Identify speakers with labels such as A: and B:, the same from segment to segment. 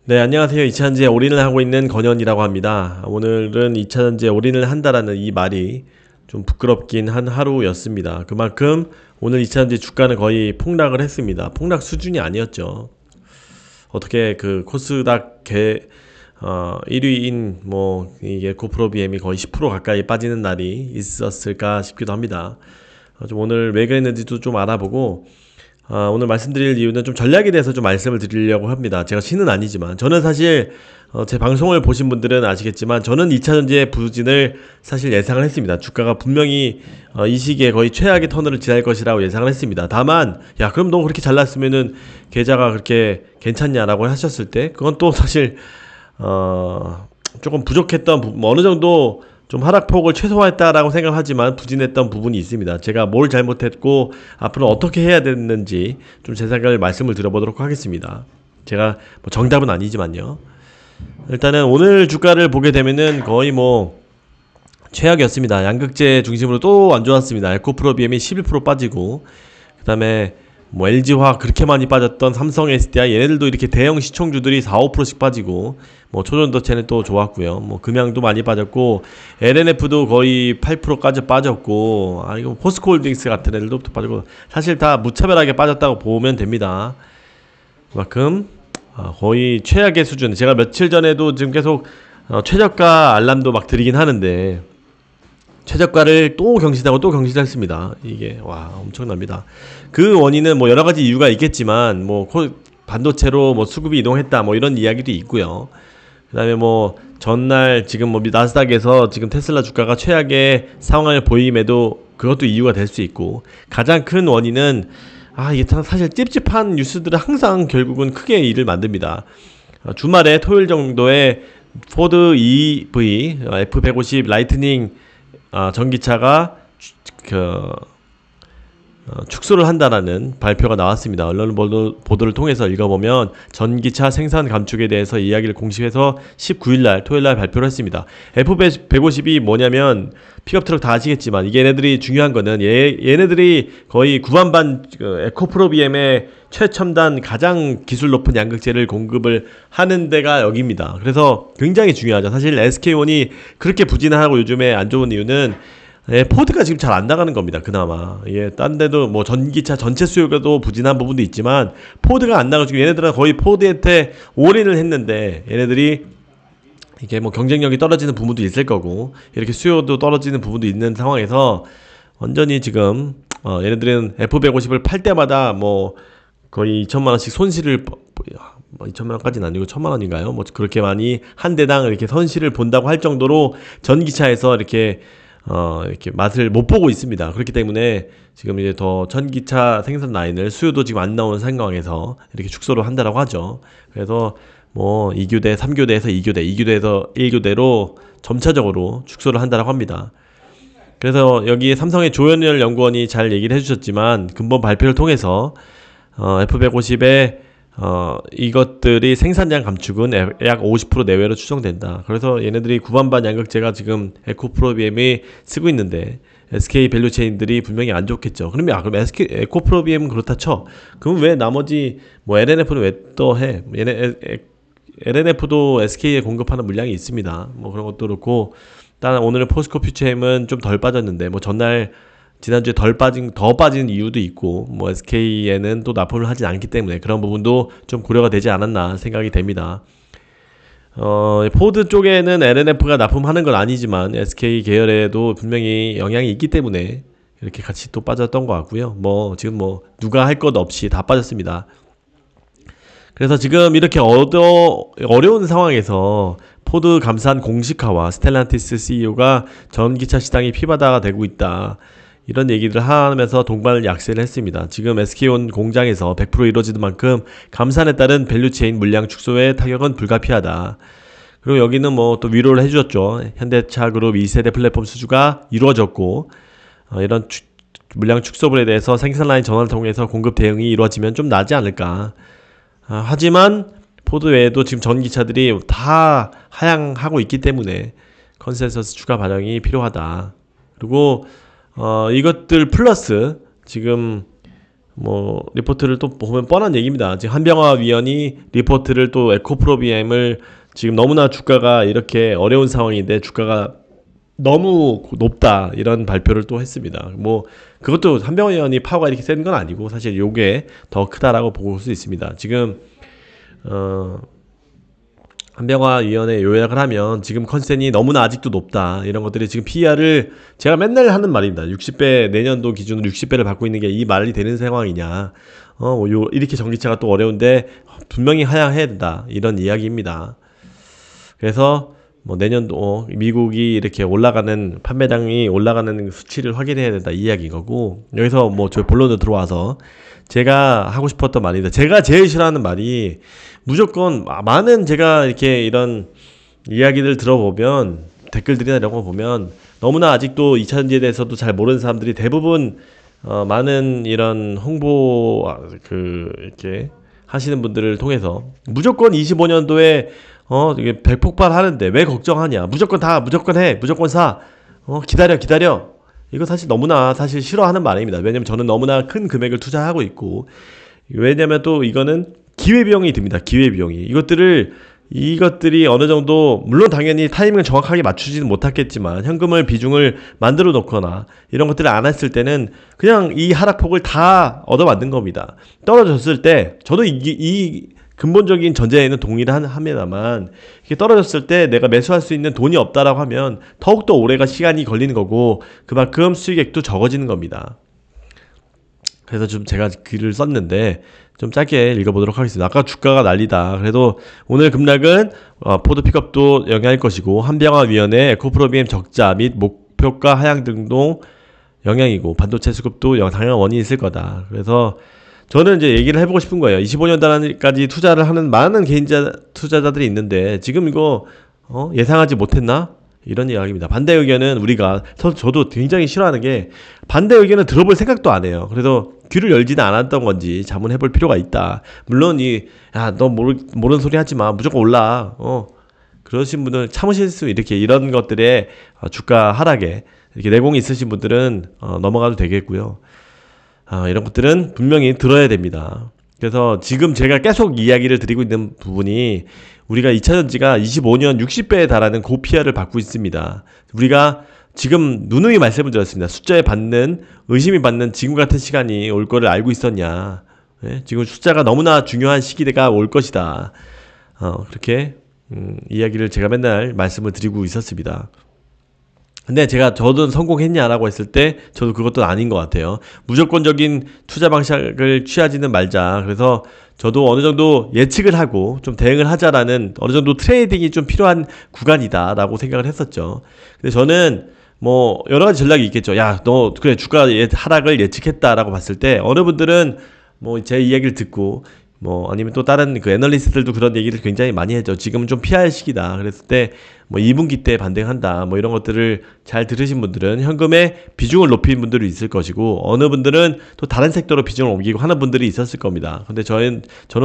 A: 네, 안녕하세요. 2차전지에 올인을 하고 있는 건현이라고 합니다. 오늘은 2차전지에 올인을 한다라는 이 말이 좀 부끄럽긴 한 하루였습니다. 그만큼 오늘 2차전지 주가는 거의 폭락을 했습니다. 폭락 수준이 아니었죠. 어떻게 그 코스닥 1위인 이게 고프로 BM이 거의 10% 가까이 빠지는 날이 있었을까 싶기도 합니다. 좀 오늘 왜 그랬는지도 좀 알아보고 오늘 말씀드릴 이유는 좀 전략에 대해서 좀 말씀을 드리려고 합니다. 제가 신은 아니지만 저는 사실 제 방송을 보신 분들은 아시겠지만 저는 2차전지의 부진을 사실 예상을 했습니다. 주가가 분명히 이 시기에 거의 최악의 터널을 지날 것이라고 예상을 했습니다. 다만 야 그럼 너 그렇게 잘났으면은 계좌가 그렇게 괜찮냐라고 하셨을 때 그건 또 사실 조금 부족했던 어느 정도 좀 하락폭을 최소화했다라고 생각하지만 부진했던 부분이 있습니다. 제가 뭘 잘못했고 앞으로 어떻게 해야 되는지 좀 제 생각을 말씀을 드려보도록 하겠습니다. 제가 뭐 정답은 아니지만요. 일단은 오늘 주가를 보게 되면은 거의 최악이었습니다. 양극재 중심으로 또 안 좋았습니다. 에코프로 BM이 11% 빠지고 그다음에 LG화학 그렇게 많이 빠졌던 삼성 SDI 얘네들도 이렇게 대형 시총주들이 4, 5%씩 빠지고 초전도체는 또 좋았고요. 금양도 많이 빠졌고 LNF도 거의 8%까지 빠졌고 이거 포스코홀딩스 같은 애들도 또 빠지고 사실 다 무차별하게 빠졌다고 보면 됩니다. 그만큼 거의 최악의 수준. 제가 며칠 전에도 지금 계속 최저가 알람도 막 드리긴 하는데 최저가를 또 경신하고 또 경신했습니다. 이게 엄청납니다. 그 원인은 여러 가지 이유가 있겠지만 반도체로 수급이 이동했다 이런 이야기도 있고요. 그다음에 전날 지금 나스닥에서 지금 테슬라 주가가 최악의 상황을 보임에도 그것도 이유가 될 수 있고 가장 큰 원인은 이게 사실 찝찝한 뉴스들은 항상 결국은 크게 일을 만듭니다. 주말에 토요일 정도에 포드 EV F150 라이트닝 전기차가 축소를 한다라는 발표가 나왔습니다. 언론 보도를 통해서 읽어보면 전기차 생산 감축에 대해서 이야기를 공식에서 19일날 토요일날 발표를 했습니다. F150이 뭐냐면 픽업트럭 다 아시겠지만 이게 얘네들이 중요한 거는 얘네들이 거의 구반반 에코프로 BM의 최첨단 가장 기술 높은 양극재를 공급을 하는 데가 여기입니다. 그래서 굉장히 중요하죠. 사실 SK1이 그렇게 부진하고 요즘에 안 좋은 이유는 포드가 지금 잘 안 나가는 겁니다. 그나마 딴 데도 전기차 전체 수요가도 부진한 부분도 있지만 포드가 안 나가지고 얘네들은 거의 포드한테 올인을 했는데 얘네들이 이게 경쟁력이 떨어지는 부분도 있을 거고 이렇게 수요도 떨어지는 부분도 있는 상황에서 완전히 지금 얘네들은 F150을 팔 때마다 거의 2천만원씩 손실을 2천만원까지는 아니고 1천만원인가요? 그렇게 많이 한 대당 이렇게 손실을 본다고 할 정도로 전기차에서 이렇게 맛을 못 보고 있습니다. 그렇기 때문에 지금 이제 더 전기차 생산 라인을 수요도 지금 안 나오는 상황에서 이렇게 축소를 한다라고 하죠. 그래서 2교대, 3교대에서 2교대, 2교대에서 1교대로 점차적으로 축소를 한다라고 합니다. 그래서 여기에 삼성의 조현열 연구원이 잘 얘기를 해주셨지만 근본 발표를 통해서 F150의 이것들이 생산량 감축은 약 50% 내외로 추정된다. 그래서 얘네들이 구반반 양극재가 지금 에코프로 BM이 쓰고 있는데 SK 밸류체인들이 분명히 안 좋겠죠. 그럼 SK 에코프로 BM은 그렇다 쳐. 그럼 왜 나머지 LNF는 왜 또 해? LNF도 SK에 공급하는 물량이 있습니다. 그런 것도 그렇고 일단 오늘 포스코 퓨처엠은 좀 덜 빠졌는데 전날 지난주에 더 빠진 이유도 있고 SK에는 또 납품을 하진 않기 때문에 그런 부분도 좀 고려가 되지 않았나 생각이 됩니다. 포드 쪽에는 LNF가 납품하는 건 아니지만 SK 계열에도 분명히 영향이 있기 때문에 이렇게 같이 또 빠졌던 것 같고요. 지금 누가 할 것 없이 다 빠졌습니다. 그래서 지금 이렇게 어려운 상황에서 포드 감산 공식화와 스텔란티스 CEO가 전기차 시장이 피바다가 되고 있다. 이런 얘기를 하면서 동반을 약세를 했습니다. 지금 SK온 공장에서 100% 이루어지는 만큼 감산에 따른 밸류체인 물량 축소의 타격은 불가피하다. 그리고 여기는 또 위로를 해주셨죠. 현대차 그룹 2세대 플랫폼 수주가 이루어졌고 이런 물량 축소분에 대해서 생산라인 전환을 통해서 공급 대응이 이루어지면 좀 나지 않을까. 하지만 포드 외에도 지금 전기차들이 다 하향하고 있기 때문에 컨센서스 추가 반영이 필요하다. 그리고 이것들 플러스 지금 뭐 리포트를 또 보면 뻔한 얘기입니다. 지금 한병화 위원이 리포트를 또 에코프로비엠을 지금 너무나 주가가 이렇게 어려운 상황인데 주가가 너무 높다 이런 발표를 또 했습니다. 뭐 그것도 한병화 위원이 파워가 이렇게 센 건 아니고 사실 요게 더 크다라고 볼 수 있습니다. 지금 한병화 위원회 요약을 하면 지금 컨센이 너무나 아직도 높다. 이런 것들이 지금 PER을 제가 맨날 하는 말입니다. 60배 내년도 기준으로 60배를 받고 있는 게 이 말이 되는 상황이냐. 이렇게 전기차가 또 어려운데 분명히 하향해야 된다. 이런 이야기입니다. 그래서 뭐 내년도 미국이 이렇게 올라가는 판매량이 올라가는 수치를 확인해야 된다. 이 이야기인 거고 여기서 뭐 저 본론으로 들어와서 제가 하고 싶었던 말입니다. 제가 제일 싫어하는 말이 무조건 많은 제가 이렇게 이런 이야기들 들어보면 댓글들이나 이런 거 보면 너무나 아직도 2차전지에 대해서도 잘 모르는 사람들이 대부분 많은 이런 홍보 이렇게 하시는 분들을 통해서 무조건 25년도에 이게 백폭발 하는데 왜 걱정하냐? 무조건 해, 무조건 사. 기다려. 이거 사실 너무나 사실 싫어하는 말입니다. 왜냐면 저는 너무나 큰 금액을 투자하고 있고 왜냐면 또 이거는 기회비용이 듭니다. 기회비용이. 이것들이 어느 정도, 물론 당연히 타이밍을 정확하게 맞추지는 못하겠지만, 현금을 비중을 만들어 놓거나, 이런 것들을 안 했을 때는, 그냥 이 하락폭을 다 얻어 만든 겁니다. 떨어졌을 때, 저도 이 근본적인 전제에는 동의를 합니다만, 이게 떨어졌을 때 내가 매수할 수 있는 돈이 없다라고 하면, 더욱더 오래가 시간이 걸리는 거고, 그만큼 수익액도 적어지는 겁니다. 그래서 좀 제가 글을 썼는데 좀 짧게 읽어보도록 하겠습니다. 아까 주가가 난리다. 그래도 오늘 급락은 포드 픽업도 영향일 것이고 한병화 위원회 에코프로비엠 적자 및 목표가 하향 등도 영향이고 반도체 수급도 당연한 원인이 있을 거다. 그래서 저는 이제 얘기를 해보고 싶은 거예요. 25년까지 투자를 하는 많은 투자자들이 있는데 지금 이거 예상하지 못했나? 이런 이야기입니다. 반대 의견은 우리가 저도 굉장히 싫어하는 게 반대 의견은 들어볼 생각도 안 해요. 그래서 귀를 열지는 않았던 건지 자문해 볼 필요가 있다. 물론 너 모르는 소리 하지 마. 무조건 올라. 그러신 분들 참으실 수 이렇게 이런 것들에 주가 하락에 이렇게 내공이 있으신 분들은 넘어가도 되겠고요. 이런 것들은 분명히 들어야 됩니다. 그래서 지금 제가 계속 이야기를 드리고 있는 부분이 우리가 2차전지가 25년 60배에 달하는 고PR을 받고 있습니다. 우리가 지금 누누이 말씀을 드렸습니다. 숫자에 의심이 받는 지금 같은 시간이 올 거를 알고 있었냐. 네? 지금 숫자가 너무나 중요한 시기가 올 것이다. 그렇게 이야기를 제가 맨날 말씀을 드리고 있었습니다. 근데 저도 성공했냐라고 했을 때 저도 그것도 아닌 것 같아요. 무조건적인 투자 방식을 취하지는 말자. 그래서 저도 어느 정도 예측을 하고 좀 대응을 하자라는 어느 정도 트레이딩이 좀 필요한 구간이다라고 생각을 했었죠. 근데 저는 뭐 여러 가지 전략이 있겠죠. 너 그래 주가 하락을 예측했다라고 봤을 때 어느 분들은 뭐 제 이야기를 듣고 뭐 아니면 또 다른 그 애널리스트들도 그런 얘기를 굉장히 많이 했죠. 지금은 좀 피할 시기다. 그랬을 때 뭐 2분기 때 반등한다. 뭐 이런 것들을 잘 들으신 분들은 현금의 비중을 높인 분들이 있을 것이고 어느 분들은 또 다른 섹터로 비중을 옮기고 하는 분들이 있었을 겁니다. 근데 저는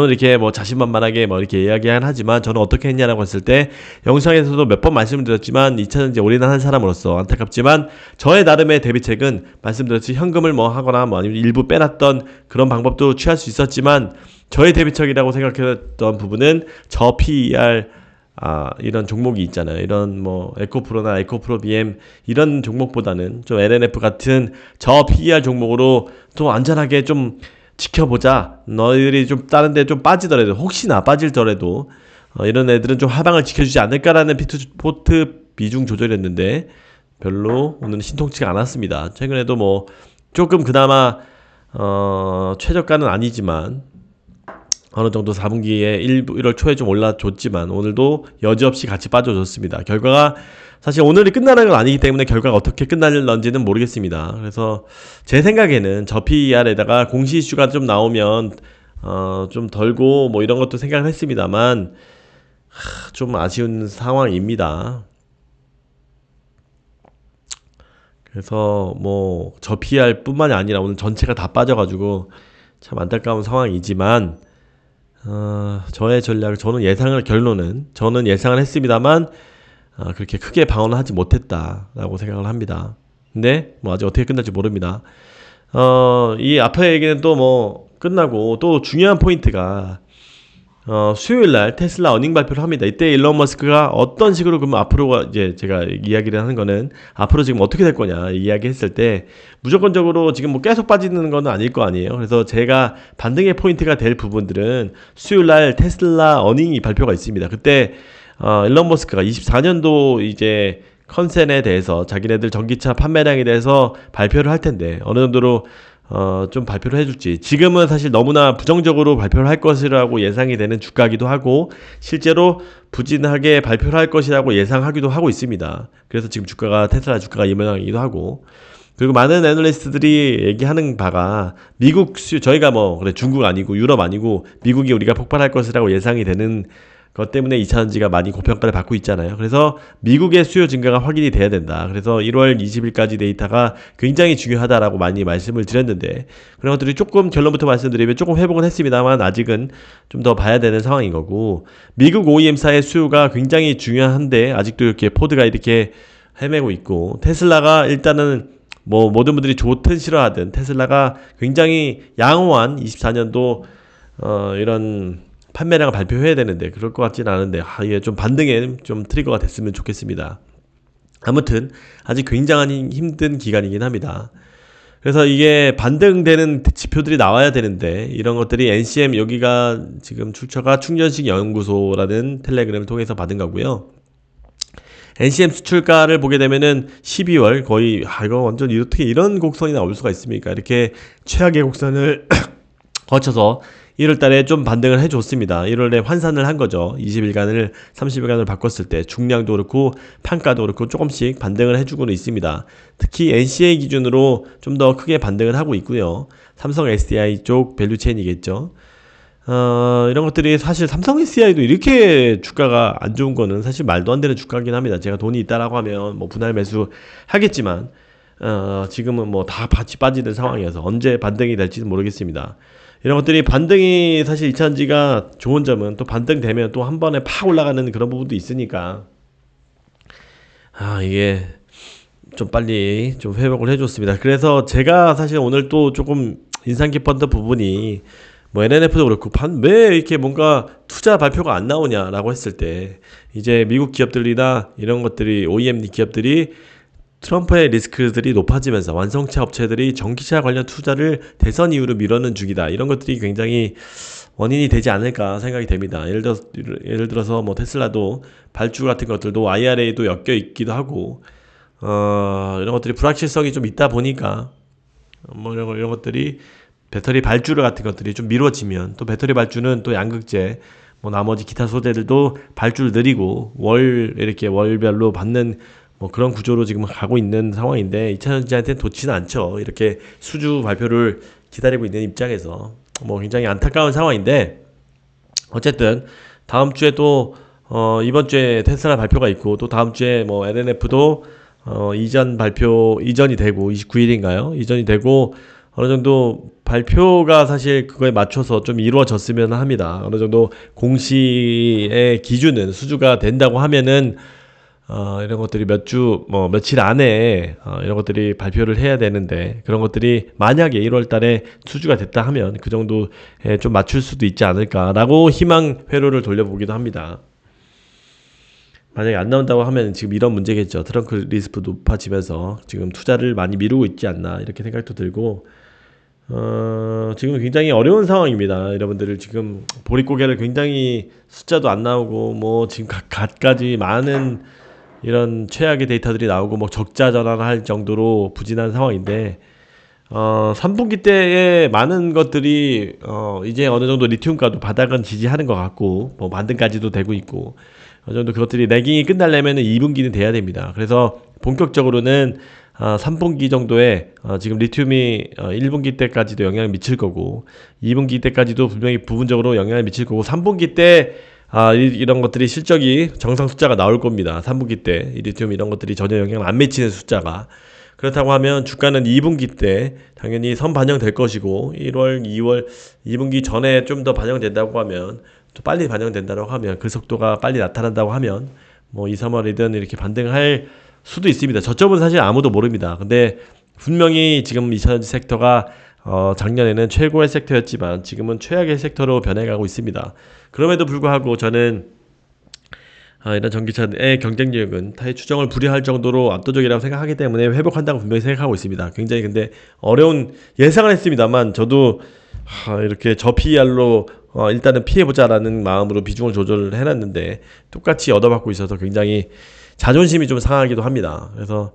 A: 이렇게 뭐 자신만만하게 뭐 이렇게 이야기는 하지만 저는 어떻게 했냐라고 했을 때 영상에서도 몇 번 말씀을 드렸지만 2차전지 올인한 사람으로서 안타깝지만 저의 나름의 대비책은 말씀드렸듯이 현금을 뭐 하거나 뭐 아니면 일부 빼놨던 그런 방법도 취할 수 있었지만 저의 대비책이라고 생각했던 부분은 저 PER 이런 종목이 있잖아요. 이런 뭐 에코프로나 에코프로비엠 이런 종목보다는 좀 LNF 같은 저 PER 종목으로 좀 안전하게 좀 지켜보자. 너희들이 좀 다른 데 좀 빠지더라도 혹시나 빠질더라도 이런 애들은 좀 하방을 지켜주지 않을까라는 포트 비중 조절이었는데 별로 오늘은 신통치가 않았습니다. 최근에도 뭐 조금 그나마 최저가는 아니지만 어느 정도 4분기에 1월 초에 좀 올라줬지만 오늘도 여지없이 같이 빠져줬습니다. 결과가 사실 오늘이 끝나는 건 아니기 때문에 결과가 어떻게 끝날런지는 모르겠습니다. 그래서 제 생각에는 저 PER에다가 공시 이슈가 좀 나오면 좀 덜고 뭐 이런 것도 생각을 했습니다만 좀 아쉬운 상황입니다. 그래서 뭐 저 PER 뿐만이 아니라 오늘 전체가 다 빠져가지고 참 안타까운 상황이지만 저의 전략을 저는 예상을 했습니다만 그렇게 크게 방어는 하지 못했다라고 생각을 합니다. 근데 뭐 아직 어떻게 끝날지 모릅니다. 이 앞에 얘기는 또 뭐 끝나고 또 중요한 포인트가 수요일 날 테슬라 어닝 발표를 합니다. 이때 일론 머스크가 어떤 식으로 그러면 앞으로가 이제 제가 이야기를 하는 거는 앞으로 지금 어떻게 될 거냐 이야기했을 때 무조건적으로 지금 뭐 계속 빠지는 건 아닐 거 아니에요. 그래서 제가 반등의 포인트가 될 부분들은 수요일 날 테슬라 어닝이 발표가 있습니다. 그때 일론 머스크가 24년도 이제 컨센에 대해서 자기네들 전기차 판매량에 대해서 발표를 할 텐데 어느 정도로 좀 발표를 해줄지. 지금은 사실 너무나 부정적으로 발표를 할 것이라고 예상이 되는 주가기도 하고, 실제로 부진하게 발표를 할 것이라고 예상하기도 하고 있습니다. 그래서 지금 테슬라 주가가 이 모양이기도 하고, 그리고 많은 애널리스트들이 얘기하는 바가 저희가 뭐, 그래, 중국 아니고 유럽 아니고 미국이 우리가 폭발할 것이라고 예상이 되는 것 때문에 2차전지가 많이 고평가를 받고 있잖아요. 그래서 미국의 수요 증가가 확인이 돼야 된다. 그래서 1월 20일까지 데이터가 굉장히 중요하다라고 많이 말씀을 드렸는데 그런 것들이 조금 결론부터 말씀드리면 조금 회복은 했습니다만 아직은 좀 더 봐야 되는 상황인 거고 미국 OEM사의 수요가 굉장히 중요한데 아직도 이렇게 포드가 이렇게 헤매고 있고 테슬라가 일단은 뭐 모든 분들이 좋든 싫어하든 테슬라가 굉장히 양호한 24년도 이런 판매량을 발표해야 되는데 그럴 것 같지는 않은데 이게 좀 반등에 좀 트리거가 됐으면 좋겠습니다. 아무튼 아직 굉장히 힘든 기간이긴 합니다. 그래서 이게 반등되는 지표들이 나와야 되는데 이런 것들이 NCM 여기가 지금 출처가 충전식 연구소라는 텔레그램을 통해서 받은 거고요. NCM 수출가를 보게 되면은 12월 거의 이거 완전 어떻게 이런 곡선이 나올 수가 있습니까? 이렇게 최악의 곡선을 거쳐서 1월 달에 좀 반등을 해줬습니다. 1월에 환산을 한 거죠. 20일간을 30일간을 바꿨을 때 중량도 그렇고 판가도 그렇고 조금씩 반등을 해주고는 있습니다. 특히 NCA 기준으로 좀 더 크게 반등을 하고 있고요. 삼성 SDI 쪽 밸류체인이겠죠. 이런 것들이 사실 삼성 SDI도 이렇게 주가가 안 좋은 거는 사실 말도 안 되는 주가긴 합니다. 제가 돈이 있다라고 하면 뭐 분할 매수 하겠지만 지금은 뭐 다 같이 빠지는 상황이어서 언제 반등이 될지는 모르겠습니다. 이런 것들이 반등이 사실 2차전지가 좋은 점은 또 반등되면 또 한 번에 팍 올라가는 그런 부분도 있으니까 이게 좀 빨리 좀 회복을 해줬습니다. 그래서 제가 사실 오늘 또 조금 인상 깊었던 부분이 뭐 NNF도 그렇고 왜 이렇게 뭔가 투자 발표가 안 나오냐라고 했을 때 이제 미국 기업들이나 이런 것들이 OEM 기업들이 트럼프의 리스크들이 높아지면서 완성차 업체들이 전기차 관련 투자를 대선 이후로 미뤄는 중이다. 이런 것들이 굉장히 원인이 되지 않을까 생각이 됩니다. 예를 들어서 뭐 테슬라도 발주 같은 것들도 IRA도 엮여 있기도 하고 이런 것들이 불확실성이 좀 있다 보니까 뭐 이런 것들이 배터리 발주 같은 것들이 좀 미뤄지면 또 배터리 발주는 또 양극재 뭐 나머지 기타 소재들도 발주를 느리고 이렇게 월별로 받는 뭐 그런 구조로 지금 가고 있는 상황인데 2차전지한테는 좋지는 않죠. 이렇게 수주 발표를 기다리고 있는 입장에서 뭐 굉장히 안타까운 상황인데 어쨌든 다음 주에 또 이번 주에 테슬라 발표가 있고 또 다음 주에 뭐 LNF도 이전이 되고 29일인가요? 이전이 되고 어느 정도 발표가 사실 그거에 맞춰서 좀 이루어졌으면 합니다. 어느 정도 공시의 기준은 수주가 된다고 하면은 이런 것들이 며칠 안에 이런 것들이 발표를 해야 되는데 그런 것들이 만약에 1월 달에 수주가 됐다 하면 그 정도에 좀 맞출 수도 있지 않을까라고 희망 회로를 돌려보기도 합니다. 만약에 안 나온다고 하면 지금 이런 문제겠죠. 트렁크 리스크 높아지면서 지금 투자를 많이 미루고 있지 않나 이렇게 생각도 들고 지금 굉장히 어려운 상황입니다. 여러분들 지금 보릿고개를 굉장히 숫자도 안 나오고 뭐 지금 갖가지 많은 이런 최악의 데이터들이 나오고 뭐 적자 전환할 정도로 부진한 상황인데 3분기 때에 많은 것들이 이제 어느 정도 리튬가도 바닥은 지지하는 것 같고 뭐 반등까지도 되고 있고 어느 정도 그것들이 레깅이 끝나려면 2분기는 돼야 됩니다. 그래서 본격적으로는 3분기 정도에 지금 리튬이 1분기 때까지도 영향을 미칠 거고 2분기 때까지도 분명히 부분적으로 영향을 미칠 거고 3분기 때 이런 것들이 실적이 정상 숫자가 나올 겁니다. 3분기 때 리튬 이런 것들이 전혀 영향을 안 미치는 숫자가 그렇다고 하면 주가는 2분기 때 당연히 선 반영될 것이고 1월, 2월 2분기 전에 좀 더 반영된다고 하면 또 빨리 반영된다고 하면 그 속도가 빨리 나타난다고 하면 뭐 2, 3월이든 이렇게 반등할 수도 있습니다. 저점은 사실 아무도 모릅니다. 근데 분명히 지금 2차전지 섹터가 작년에는 최고의 섹터였지만 지금은 최악의 섹터로 변해가고 있습니다. 그럼에도 불구하고 저는 이런 전기차의 경쟁력은 타의 추정을 불허할 정도로 압도적이라고 생각하기 때문에 회복한다고 분명히 생각하고 있습니다. 굉장히 근데 어려운 예상을 했습니다만 저도 이렇게 저PER로 일단은 피해보자라는 마음으로 비중을 조절을 해놨는데 똑같이 얻어맞고 있어서 굉장히 자존심이 좀 상하기도 합니다. 그래서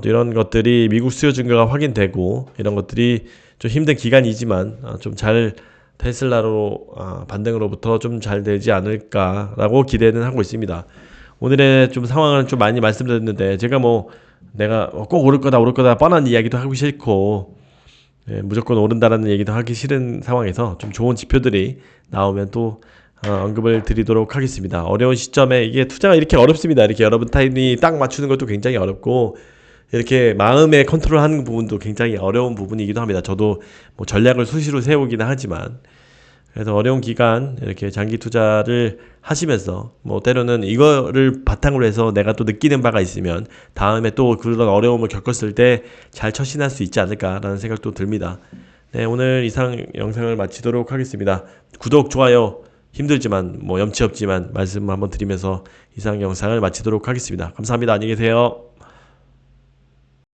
A: 이런 것들이 미국 수요 증가가 확인되고 이런 것들이 좀 힘든 기간이지만 좀 잘 테슬라로 반등으로부터 좀 잘 되지 않을까라고 기대는 하고 있습니다. 오늘의 좀 상황을 좀 많이 말씀드렸는데 제가 뭐 내가 꼭 오를 거다 뻔한 이야기도 하기 싫고 무조건 오른다라는 얘기도 하기 싫은 상황에서 좀 좋은 지표들이 나오면 또 언급을 드리도록 하겠습니다. 어려운 시점에 이게 투자가 이렇게 어렵습니다. 이렇게 여러분 타임이 딱 맞추는 것도 굉장히 어렵고 이렇게 마음의 컨트롤하는 부분도 굉장히 어려운 부분이기도 합니다. 저도 뭐 전략을 수시로 세우기는 하지만 그래서 어려운 기간 이렇게 장기 투자를 하시면서 뭐 때로는 이거를 바탕으로 해서 내가 또 느끼는 바가 있으면 다음에 또 그런 어려움을 겪었을 때 잘 처신할 수 있지 않을까라는 생각도 듭니다. 네, 오늘 이상 영상을 마치도록 하겠습니다. 구독, 좋아요 힘들지만 뭐 염치 없지만 말씀 한번 드리면서 이상 영상을 마치도록 하겠습니다. 감사합니다. 안녕히 계세요.